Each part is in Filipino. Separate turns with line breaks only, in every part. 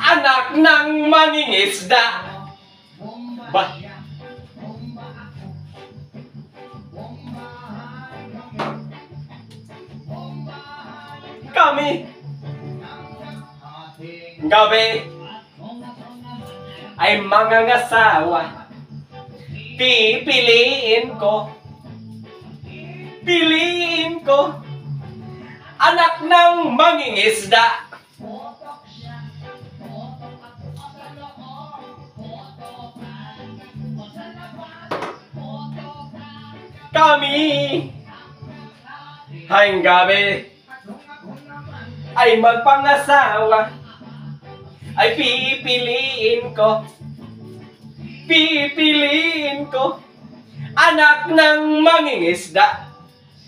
Anak ng mangingisda. Ba? Kami gabi ay mangangasawa. Pipiliin ko anak ng mangingisda. Kami ngayong gabi ay magpangasawa. Ay pipiliin ko anak ng mangingisda.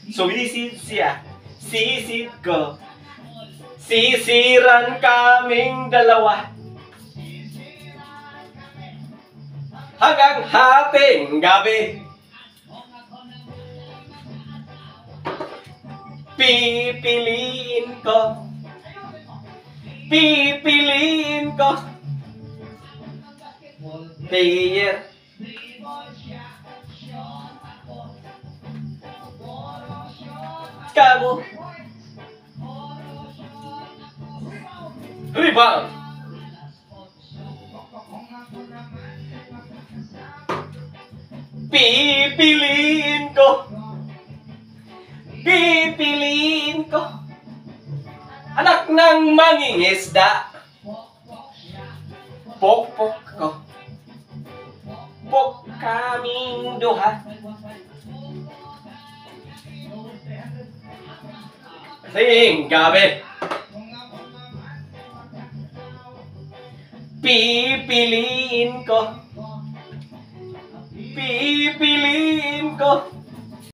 Sumisid siya, sisid ko, sisiran kaming dalawa hanggang hating gabi. Pipiliin ko player. Kamu rebound. Pipiliin ko anak ng mangingisda. Pokpok ko, pok kaming duha. Ngayong gabi pipiliin ko